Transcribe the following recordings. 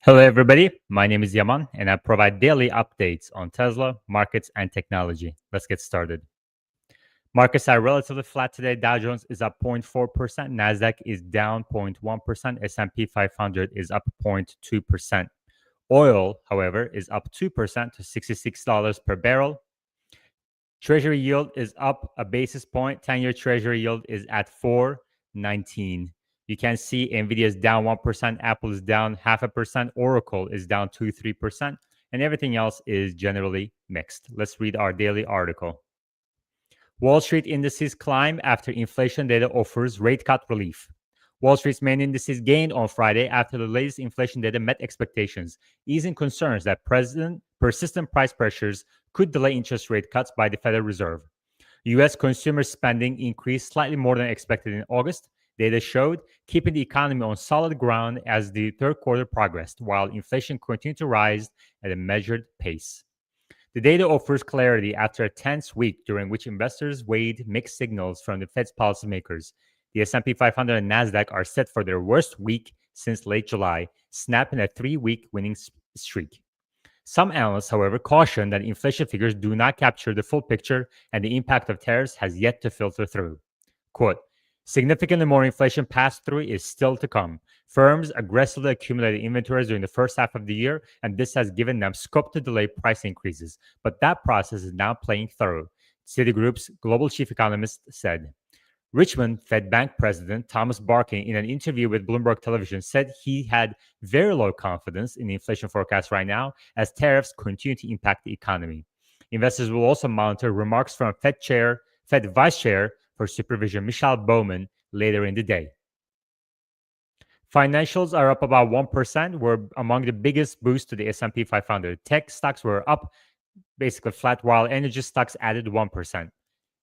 Hello, everybody. My name is Yaman, and I provide daily updates on Tesla, markets, and technology. Let's get started. Markets are relatively flat today. Dow Jones is up 0.4%, Nasdaq is down 0.1%, S&P 500 is up 0.2%. Oil, however, is up 2% to $66 per barrel. Treasury yield is up a basis point. 10-year Treasury yield is at 4.19. You can see Nvidia is down 1%, Apple is down 0.5%, Oracle is down 2-3%, and everything else is generally mixed. Let's read our daily article. Wall Street indices climb after inflation data offers rate cut relief. Wall Street's main indices gained on Friday after the latest inflation data met expectations, easing concerns that persistent price pressures could delay interest rate cuts by the Federal Reserve. U.S. consumer spending increased slightly more than expected in August, data showed, keeping the economy on solid ground as the third quarter progressed, while inflation continued to rise at a measured pace. The data offers clarity after a tense week during which investors weighed mixed signals from the Fed's policymakers. The S&P 500 and Nasdaq are set for their worst week since late July, snapping a 3-week winning streak. Some analysts, however, caution that inflation figures do not capture the full picture and the impact of tariffs has yet to filter through. Quote, significantly more inflation pass-through is still to come. Firms aggressively accumulated inventories during the first half of the year, and this has given them scope to delay price increases. But that process is now playing through, Citigroup's global chief economist said. Richmond Fed Bank President Thomas Barkin, in an interview with Bloomberg Television, said he had very low confidence in the inflation forecast right now as tariffs continue to impact the economy. Investors will also monitor remarks from Fed Vice Chair for Supervision Michelle Bowman later in the day. Financials are up about 1%, were among the biggest boosts to the S&P 500. Tech stocks were up basically flat, while energy stocks added 1%.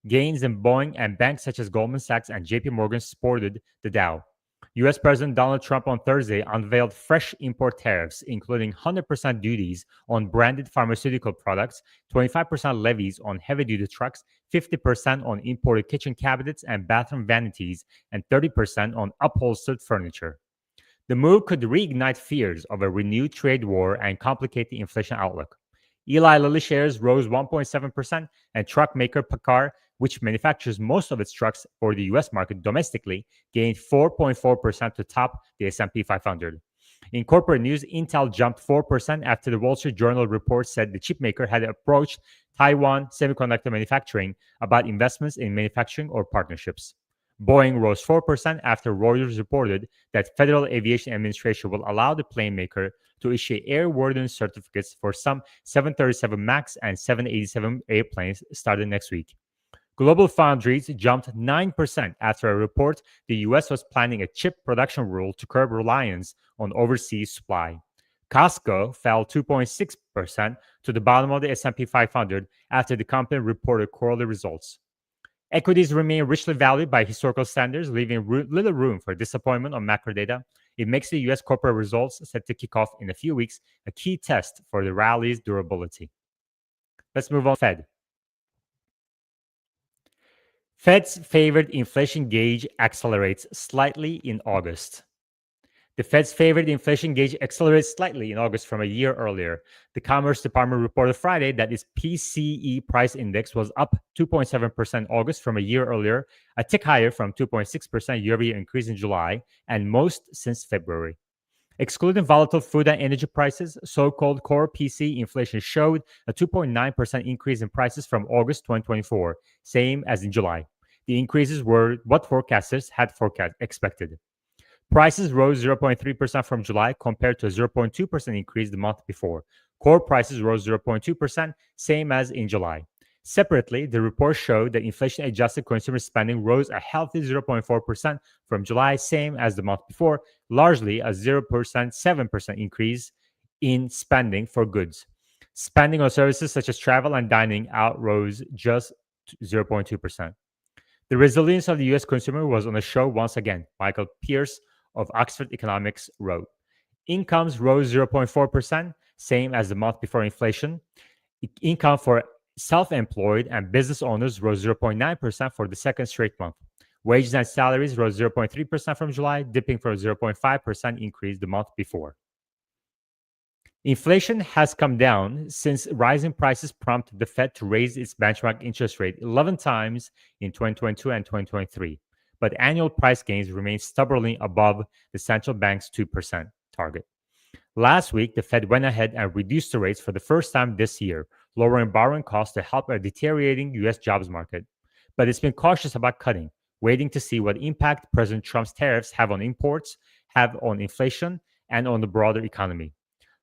Gains in Boeing and banks such as Goldman Sachs and JP Morgan supported the Dow. U.S. President Donald Trump on Thursday unveiled fresh import tariffs, including 100% duties on branded pharmaceutical products, 25% levies on heavy-duty trucks, 50% on imported kitchen cabinets and bathroom vanities, and 30% on upholstered furniture. The move could reignite fears of a renewed trade war and complicate the inflation outlook. Eli Lilly shares rose 1.7%, and truck maker PACCAR, which manufactures most of its trucks for the U.S. market domestically, gained 4.4% to top the S&P 500. In corporate news, Intel jumped 4% after the Wall Street Journal report said the chipmaker had approached Taiwan semiconductor manufacturing about investments in manufacturing or partnerships. Boeing rose 4% after Reuters reported that Federal Aviation Administration will allow the plane maker to issue airworthiness certificates for some 737 MAX and 787 airplanes starting next week. Global foundries jumped 9% after a report the U.S. was planning a chip production rule to curb reliance on overseas supply. Costco fell 2.6% to the bottom of the S&P 500 after the company reported quarterly results. Equities remain richly valued by historical standards, leaving little room for disappointment on macro data. It makes the U.S. corporate results set to kick off in a few weeks a key test for the rally's durability. Let's move on. Fed's favored inflation gauge accelerates slightly in August. The Fed's favored inflation gauge accelerated slightly in August from a year earlier. The Commerce Department reported Friday that its PCE price index was up 2.7% August from a year earlier, a tick higher from 2.6% year-over-year increase in July, and most since February. Excluding volatile food and energy prices, so-called core PCE inflation showed a 2.9% increase in prices from August 2024, same as in July. The increases were what forecasters had expected. Prices rose 0.3% from July compared to a 0.2% increase the month before. Core prices rose 0.2%, same as in July. Separately, the report showed that inflation-adjusted consumer spending rose a healthy 0.4% from July, same as the month before, largely a 0.7% increase in spending for goods. Spending on services such as travel and dining out rose just 0.2%. The resilience of the U.S. consumer was on a show once again, Michael Pierce of Oxford Economics wrote. Incomes rose 0.4%, same as the month before inflation. Income for self-employed and business owners rose 0.9% for the second straight month. Wages and salaries rose 0.3% from July, dipping from a 0.5% increase the month before. Inflation has come down since rising prices prompted the Fed to raise its benchmark interest rate 11 times in 2022 and 2023, but annual price gains remain stubbornly above the central bank's 2% target. Last week, the Fed went ahead and reduced the rates for the first time this year, lowering borrowing costs to help a deteriorating U.S. jobs market. But it's been cautious about cutting, waiting to see what impact President Trump's tariffs have on imports, have on inflation, and on the broader economy.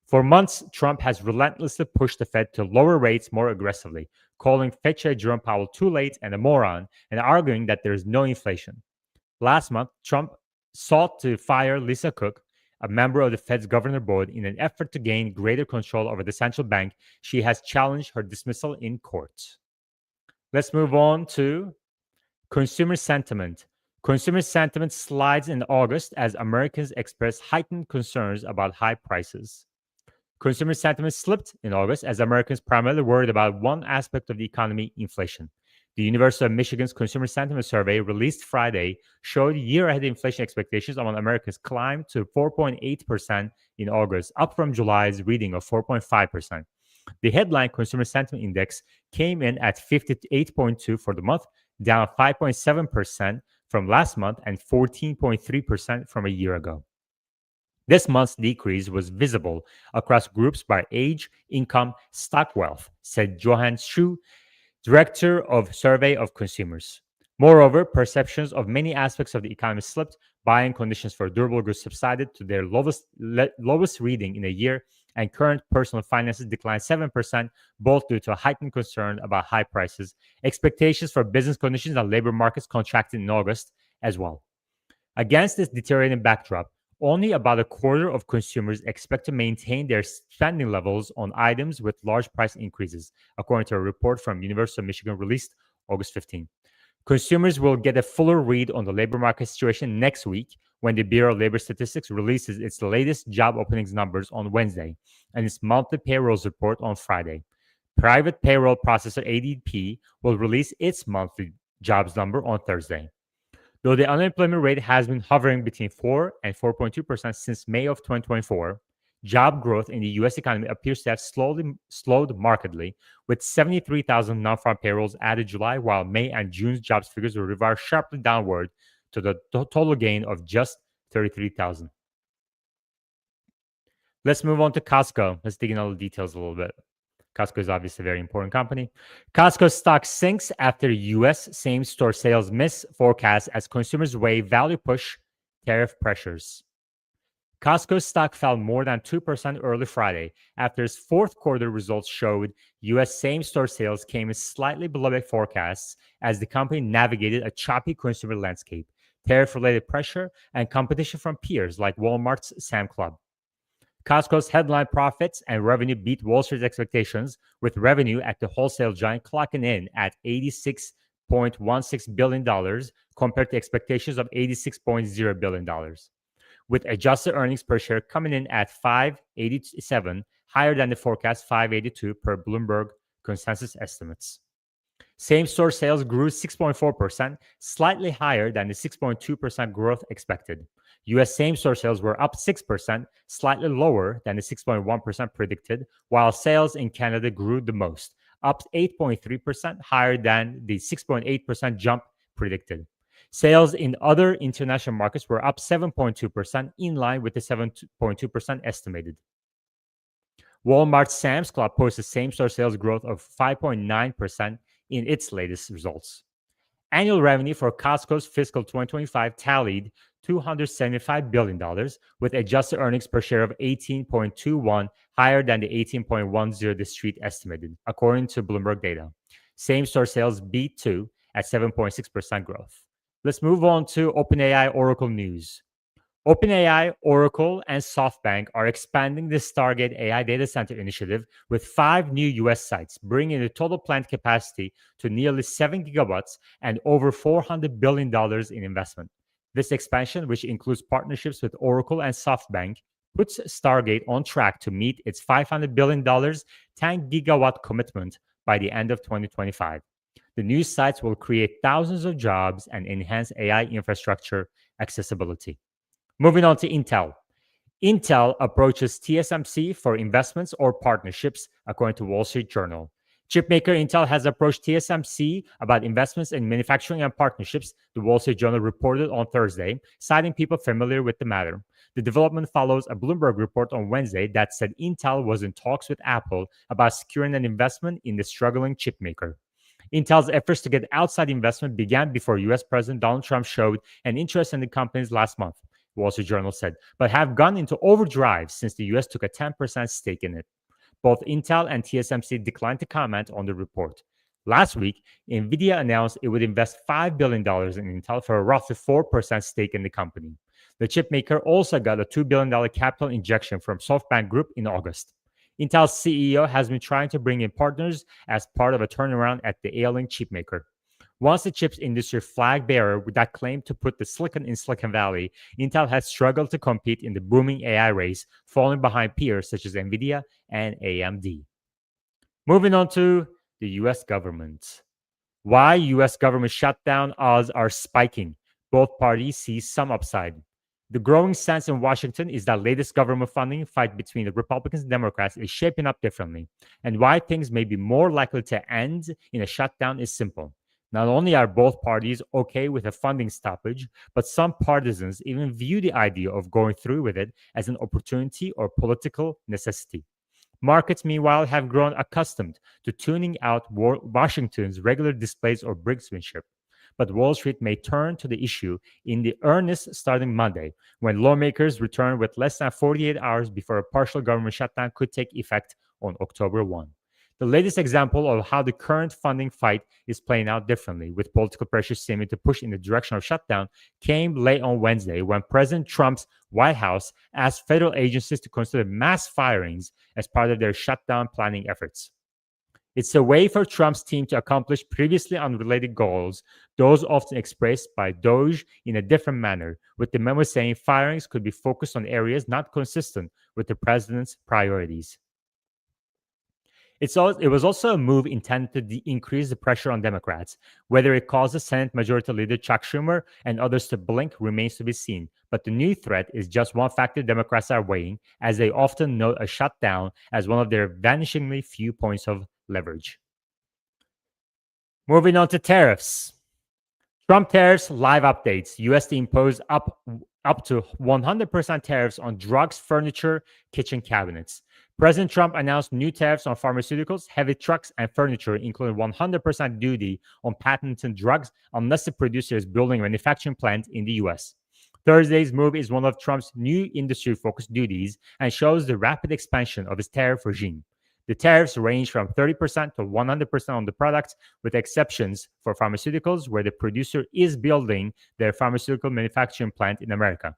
For months, Trump has relentlessly pushed the Fed to lower rates more aggressively, calling Fed Chair Jerome Powell too late and a moron, and arguing that there is no inflation. Last month, Trump sought to fire Lisa Cook, a member of the Fed's governor board, in an effort to gain greater control over the central bank. She has challenged her dismissal in court. Let's move on to consumer sentiment. Consumer sentiment slides in August as Americans express heightened concerns about high prices. Consumer sentiment slipped in August as Americans primarily worried about one aspect of the economy, inflation. The University of Michigan's Consumer Sentiment Survey, released Friday, showed year-ahead inflation expectations among Americans climbed to 4.8% in August, up from July's reading of 4.5%. The headline Consumer Sentiment Index came in at 58.2 for the month, down 5.7% from last month and 14.3% from a year ago. This month's decrease was visible across groups by age, income, stock wealth, said Johan Shu, director of Survey of Consumers. Moreover, perceptions of many aspects of the economy slipped. Buying conditions for durable goods subsided to their lowest reading in a year, and current personal finances declined 7%, both due to a heightened concern about high prices. Expectations for business conditions and labor markets contracted in August as well. Against this deteriorating backdrop, only about a quarter of consumers expect to maintain their spending levels on items with large price increases, according to a report from University of Michigan released August 15. Consumers will get a fuller read on the labor market situation next week when the Bureau of Labor Statistics releases its latest job openings numbers on Wednesday and its monthly payrolls report on Friday. Private payroll processor ADP will release its monthly jobs number on Thursday. Though the unemployment rate has been hovering between 4 and 4.2% since May of 2024, job growth in the U.S. economy appears to have slowed markedly, with 73,000 non-farm payrolls added July, while May and June's jobs figures were revised sharply downward to the total gain of just 33,000. Let's move on to Costco. Let's dig in all the details a little bit. Costco is obviously a very important company. Costco stock sinks after U.S. same-store sales miss forecast as consumers weigh value push tariff pressures. Costco's stock fell more than 2% early Friday after its fourth quarter results showed U.S. same-store sales came in slightly below forecasts as the company navigated a choppy consumer landscape, tariff-related pressure, and competition from peers like Walmart's Sam's Club. Costco's headline profits and revenue beat Wall Street's expectations, with revenue at the wholesale giant clocking in at $86.16 billion compared to expectations of $86.0 billion, with adjusted earnings per share coming in at $5.87, higher than the forecast $5.82 per Bloomberg consensus estimates. Same-store sales grew 6.4%, slightly higher than the 6.2% growth expected. U.S. same-store sales were up 6%, slightly lower than the 6.1% predicted, while sales in Canada grew the most, up 8.3%, higher than the 6.8% jump predicted. Sales in other international markets were up 7.2%, in line with the 7.2% estimated. Walmart's Sam's Club posted same-store sales growth of 5.9% in its latest results. Annual revenue for Costco's fiscal 2025 tallied $275 billion, with adjusted earnings per share of 18.21, higher than the 18.10 the street estimated, according to Bloomberg data. Same-store sales beat too at 7.6% growth. Let's move on to OpenAI Oracle news. OpenAI, Oracle, and SoftBank are expanding the Stargate AI data center initiative with 5 new U.S. sites, bringing the total plant capacity to nearly 7 gigawatts and over $400 billion in investment. This expansion, which includes partnerships with Oracle and SoftBank, puts Stargate on track to meet its $500 billion 10-gigawatt commitment by the end of 2025. The new sites will create thousands of jobs and enhance AI infrastructure accessibility. Moving on to Intel. Intel approaches TSMC for investments or partnerships, according to Wall Street Journal. Chipmaker Intel has approached TSMC about investments in manufacturing and partnerships, the Wall Street Journal reported on Thursday, citing people familiar with the matter. The development follows a Bloomberg report on Wednesday that said Intel was in talks with Apple about securing an investment in the struggling chipmaker. Intel's efforts to get outside investment began before US President Donald Trump showed an interest in the companies last month, Wall Street Journal said, but have gone into overdrive since the US took a 10% stake in it. Both Intel and TSMC declined to comment on the report. Last week, NVIDIA announced it would invest $5 billion in Intel for a roughly 4% stake in the company. The chipmaker also got a $2 billion capital injection from SoftBank Group in August. Intel's CEO has been trying to bring in partners as part of a turnaround at the ailing chipmaker. Once the chips industry flag bearer that claimed to put the silicon in Silicon Valley, Intel has struggled to compete in the booming AI race, falling behind peers such as NVIDIA and AMD. Moving on to the US government. Why US government shutdown odds are spiking. Both parties see some upside. The growing sense in Washington is that latest government funding fight between the Republicans and Democrats is shaping up differently, and why things may be more likely to end in a shutdown is simple. Not only are both parties okay with a funding stoppage, but some partisans even view the idea of going through with it as an opportunity or political necessity. Markets, meanwhile, have grown accustomed to tuning out Washington's regular displays of brinksmanship. But Wall Street may turn to the issue in the earnest starting Monday, when lawmakers return with less than 48 hours before a partial government shutdown could take effect on October 1. The latest example of how the current funding fight is playing out differently, with political pressure seeming to push in the direction of shutdown, came late on Wednesday when President Trump's White House asked federal agencies to consider mass firings as part of their shutdown planning efforts. It's a way for Trump's team to accomplish previously unrelated goals, those often expressed by Doge in a different manner, with the memo saying firings could be focused on areas not consistent with the president's priorities. It was also a move intended to increase the pressure on Democrats. Whether it causes Senate Majority Leader Chuck Schumer and others to blink remains to be seen. But the new threat is just one factor Democrats are weighing, as they often note a shutdown as one of their vanishingly few points of leverage. Moving on to tariffs. Trump tariffs live updates. US to impose up to 100% tariffs on drugs, furniture, kitchen cabinets. President Trump announced new tariffs on pharmaceuticals, heavy trucks, and furniture, including 100% duty on patented drugs unless the producer is building a manufacturing plant in the US. Thursday's move is one of Trump's new industry-focused duties and shows the rapid expansion of his tariff regime. The tariffs range from 30% to 100% on the products, with exceptions for pharmaceuticals where the producer is building their pharmaceutical manufacturing plant in America.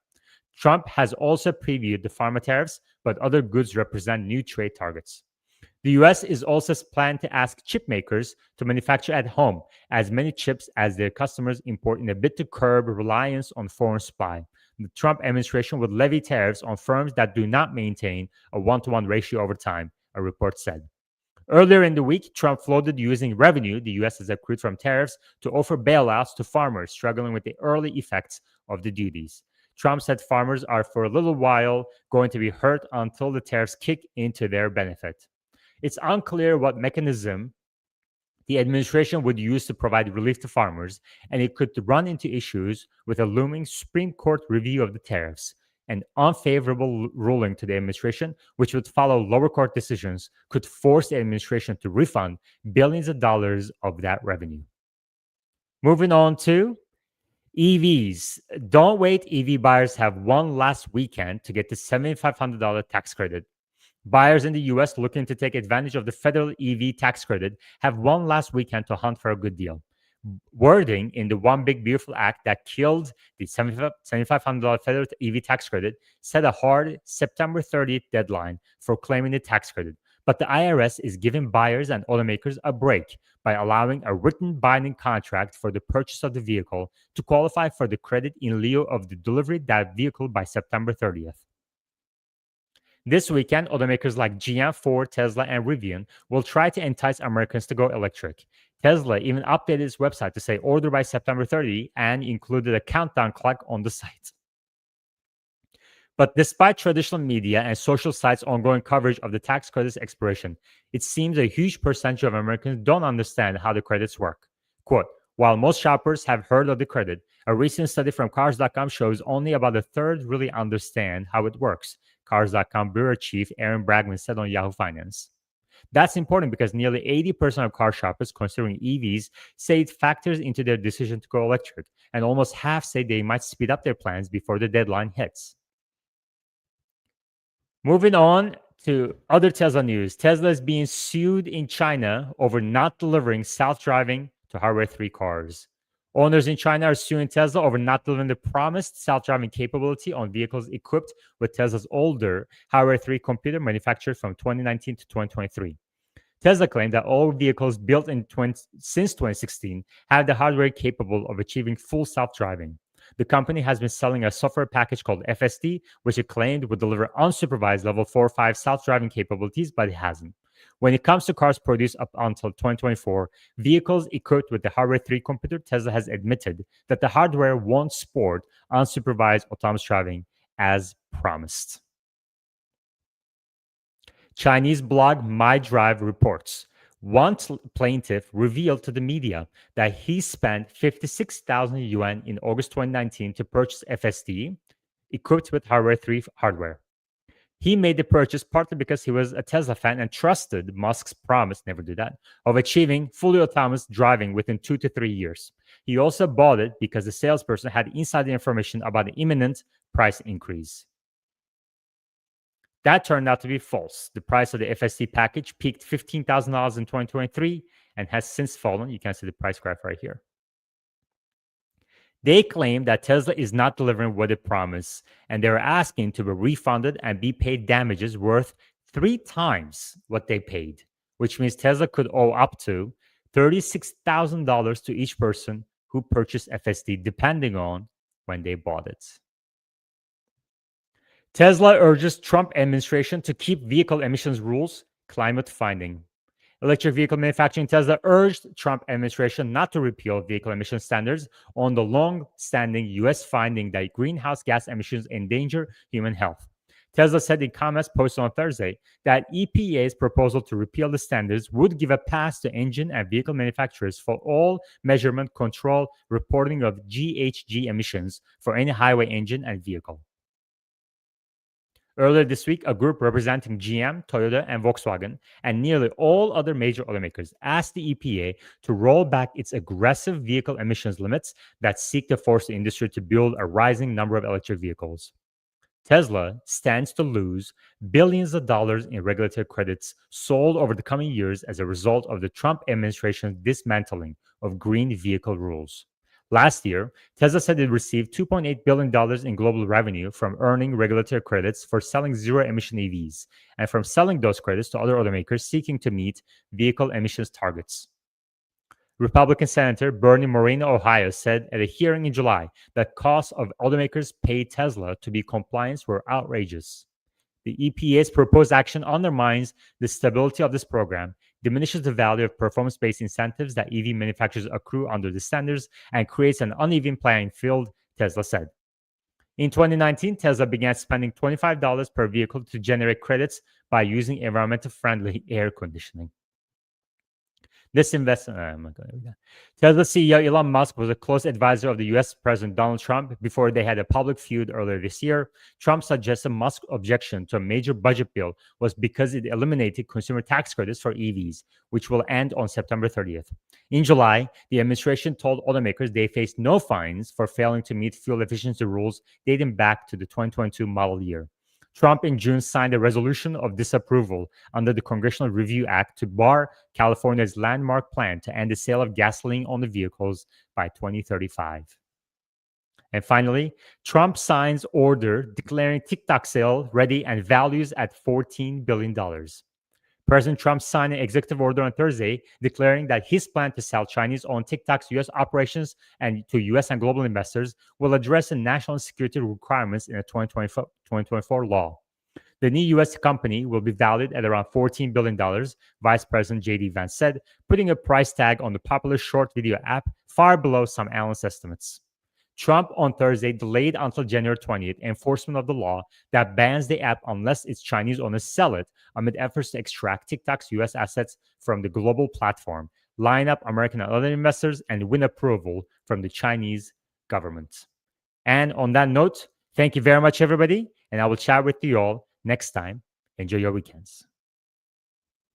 Trump has also previewed the pharma tariffs, but other goods represent new trade targets. The US is also planned to ask chip makers to manufacture at home as many chips as their customers import in a bid to curb reliance on foreign supply. The Trump administration would levy tariffs on firms that do not maintain a one-to-one ratio over time, a report said. Earlier in the week, Trump floated using revenue the U.S. has accrued from tariffs to offer bailouts to farmers struggling with the early effects of the duties. Trump said farmers are for a little while going to be hurt until the tariffs kick into their benefit. It's unclear what mechanism the administration would use to provide relief to farmers, and it could run into issues with a looming Supreme Court review of the tariffs. An unfavorable ruling to the administration, which would follow lower court decisions, could force the administration to refund billions of dollars of that revenue. Moving on to EVs. Don't wait, EV buyers have one last weekend to get the $7,500 tax credit. Buyers in the US looking to take advantage of the federal EV tax credit have one last weekend to hunt for a good deal. Wording in the One Big Beautiful Act that killed the $7,500 federal EV tax credit set a hard September 30th deadline for claiming the tax credit. But the IRS is giving buyers and automakers a break by allowing a written binding contract for the purchase of the vehicle to qualify for the credit in lieu of the delivery of that vehicle by September 30th. This weekend, automakers like GM, Ford, Tesla, and Rivian will try to entice Americans to go electric. Tesla even updated its website to say order by September 30 and included a countdown clock on the site. But despite traditional media and social sites' ongoing coverage of the tax credit's expiration, it seems a huge percentage of Americans don't understand how the credits work. Quote, while most shoppers have heard of the credit, a recent study from Cars.com shows only about a third really understand how it works, Cars.com bureau chief Aaron Bragman said on Yahoo Finance. That's important because nearly 80% of car shoppers considering EVs say it factors into their decision to go electric, and almost half say they might speed up their plans before the deadline hits. Moving on to other Tesla news. Tesla is being sued in China over not delivering self-driving to Hardware 3 cars. Owners in China are suing Tesla over not delivering the promised self-driving capability on vehicles equipped with Tesla's older Hardware 3 computer manufactured from 2019 to 2023. Tesla claimed that all vehicles built since 2016 have the hardware capable of achieving full self-driving. The company has been selling a software package called FSD, which it claimed would deliver unsupervised level 4 or 5 self-driving capabilities, but it hasn't. When it comes to cars produced up until 2024, vehicles equipped with the Hardware 3 computer, Tesla has admitted that the hardware won't support unsupervised autonomous driving as promised. Chinese blog MyDrive reports one plaintiff revealed to the media that he spent 56,000 yuan in August 2019 to purchase FSD equipped with Hardware 3 hardware. He made the purchase partly because he was a Tesla fan and trusted Musk's promise, never do that, of achieving fully autonomous driving within 2 to 3 years. He also bought it because the salesperson had insider information about the imminent price increase. That turned out to be false. The price of the FSD package peaked $15,000 in 2023 and has since fallen. You can see the price graph right here. They claim that Tesla is not delivering what it promised, and they're asking to be refunded and be paid damages worth 3 times what they paid, which means Tesla could owe up to $36,000 to each person who purchased FSD, depending on when they bought it. Tesla urges Trump administration to keep vehicle emissions rules climate finding. Electric vehicle manufacturing Tesla urged Trump administration not to repeal vehicle emission standards on the long-standing U.S. finding that greenhouse gas emissions endanger human health. Tesla said in comments posted on Thursday that EPA's proposal to repeal the standards would give a pass to engine and vehicle manufacturers for all measurement, control, reporting of GHG emissions for any highway engine and vehicle. Earlier this week, a group representing GM, Toyota, and Volkswagen, and nearly all other major automakers asked the EPA to roll back its aggressive vehicle emissions limits that seek to force the industry to build a rising number of electric vehicles. Tesla stands to lose billions of dollars in regulatory credits sold over the coming years as a result of the Trump administration's dismantling of green vehicle rules. Last year, Tesla said it received $2.8 billion in global revenue from earning regulatory credits for selling zero-emission EVs and from selling those credits to other automakers seeking to meet vehicle emissions targets. Republican Senator Bernie Moreno, Ohio, said at a hearing in July that costs of automakers paid Tesla to be compliant were outrageous. The EPA's proposed action undermines the stability of this program, diminishes the value of performance-based incentives that EV manufacturers accrue under the standards, and creates an uneven playing field, Tesla said. In 2019, Tesla began spending $25 per vehicle to generate credits by using environmentally friendly air conditioning. This investment, Tesla CEO Elon Musk was a close advisor of the U.S. President Donald Trump before they had a public feud earlier this year. Trump suggested Musk's objection to a major budget bill was because it eliminated consumer tax credits for EVs, which will end on September 30th. In July, the administration told automakers they faced no fines for failing to meet fuel efficiency rules dating back to the 2022 model year. Trump in June signed a resolution of disapproval under the Congressional Review Act to bar California's landmark plan to end the sale of gasoline-only vehicles by 2035. And finally, Trump signs order declaring TikTok sale ready and values at $14 billion. President Trump signed an executive order on Thursday declaring that his plan to sell Chinese-owned TikTok's U.S. operations and to U.S. and global investors will address the national security requirements in a 2024 law. The new U.S. company will be valued at around $14 billion, Vice President J.D. Vance said, putting a price tag on the popular short video app far below some analyst estimates. Trump on Thursday delayed until January 20th enforcement of the law that bans the app unless its Chinese owners sell it amid efforts to extract TikTok's US assets from the global platform, line up American and other investors, and win approval from the Chinese government. And on that note, thank you very much, everybody. And I will chat with you all next time. Enjoy your weekends.